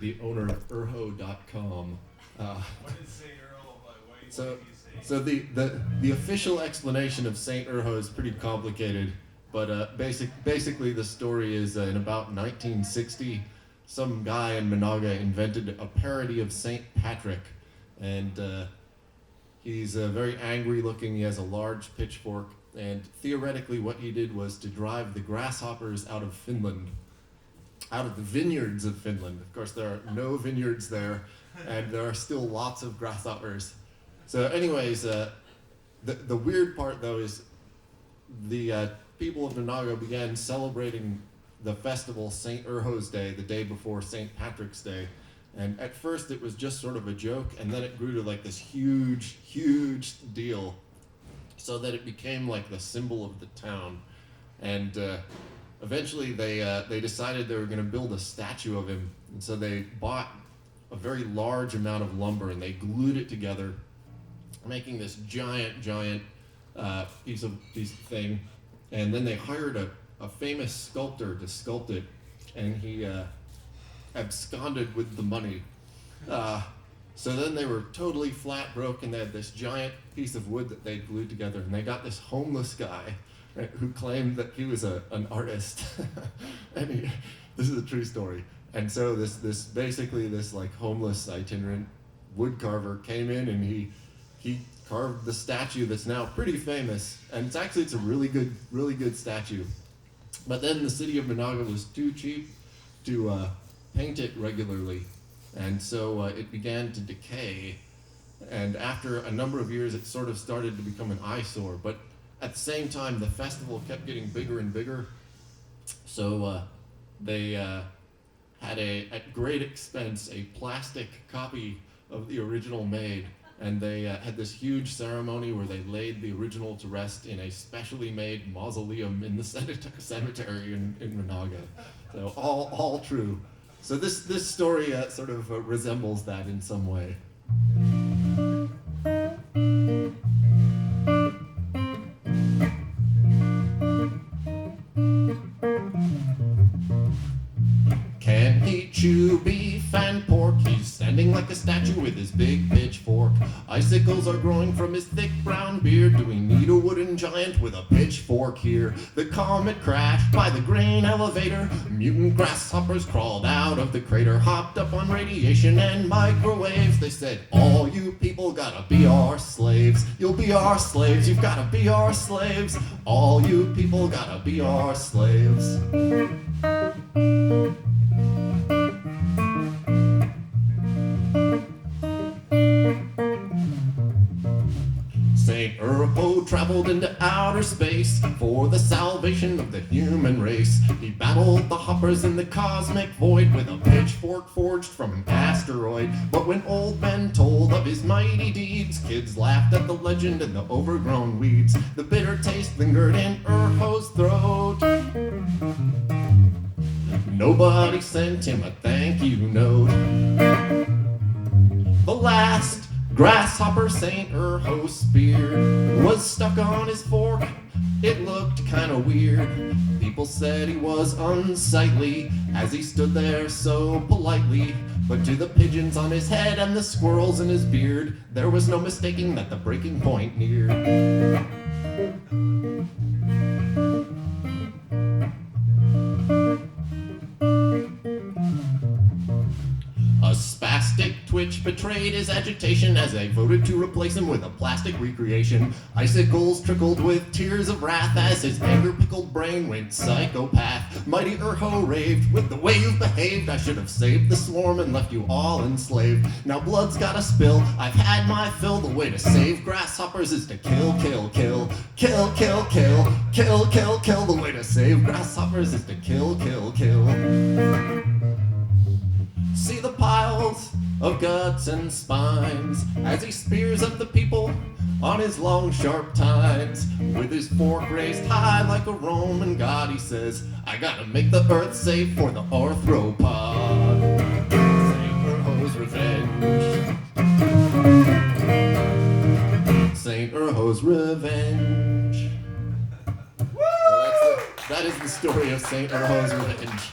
the owner of URHO.com. What is St. Earl? So, the official explanation of St. Urho is pretty complicated, but basically the story is in about 1960, some guy in Menahga invented a parody of St. Patrick, and he's very angry looking. He has a large pitchfork, and theoretically what he did was to drive the grasshoppers out of Finland, out of the vineyards of Finland. Of course, there are no vineyards there, and there are still lots of grasshoppers. So anyways, the weird part though is the people of Menahga began celebrating the festival St. Urho's Day, the day before St. Patrick's Day. And at first it was just sort of a joke, and then it grew to like this huge, huge deal, so that it became like the symbol of the town. And eventually they decided they were going to build a statue of him, and so they bought a very large amount of lumber and they glued it together, making this giant piece of thing. And then they hired a famous sculptor to sculpt it, and he absconded with the money. So then they were totally flat broke, and they had this giant piece of wood that they glued together, and they got this homeless guy, right, who claimed that he was an artist. And this is a true story. And so this basically this like homeless itinerant wood carver came in, and he carved the statue that's now pretty famous, and it's a really good statue. But then the city of Menahga was too cheap to paint it regularly, and so it began to decay. And after a number of years, it sort of started to become an eyesore. But at the same time, the festival kept getting bigger and bigger, so they had at great expense, a plastic copy of the original made, and they had this huge ceremony where they laid the original to rest in a specially made mausoleum in the cemetery in Menahga. So all true. So this story sort of resembles that in some way. Can he chew beef and pork? He's standing like a statue with his big pitchfork. Icicles are growing from his thick brown beard. Do we need a wooden giant with a pitchfork here? The comet crashed by the grain elevator. Mutant grasshoppers crawled out of the crater, hopped up on radiation and microwaves. They said, all you people gotta be our slaves. You'll be our slaves, you've gotta be our slaves. All you people gotta be our slaves. St. Urho traveled into outer space for the salvation of the human race. He battled the hoppers in the cosmic void with a pitchfork forged from an asteroid. But when old men told of his mighty deeds, kids laughed at the legend and the overgrown weeds. The bitter taste lingered in Urho's throat. Nobody sent him a thank you note. The last grasshopper St. Urho spear was stuck on his fork. It looked kinda weird. People said he was unsightly as he stood there so politely. But to the pigeons on his head and the squirrels in his beard, there was no mistaking that the breaking point neared. A spastic twitch betrayed his agitation as they voted to replace him with a plastic recreation. Icicles trickled with tears of wrath as his anger-pickled brain went psychopath. Mighty Urho raved, with the way you've behaved, I should have saved the swarm and left you all enslaved. Now blood's gotta spill, I've had my fill. The way to save grasshoppers is to kill, kill, kill. Kill, kill, kill. Kill, kill, kill. The way to save grasshoppers is to kill, kill, kill. See the piles of guts and spines as he spears at the people on his long sharp tines. With his fork raised high like a Roman god, he says, I gotta make the earth safe for the arthropod. St. Urho's revenge. St. Urho's revenge. So that is the story of St. Urho's revenge.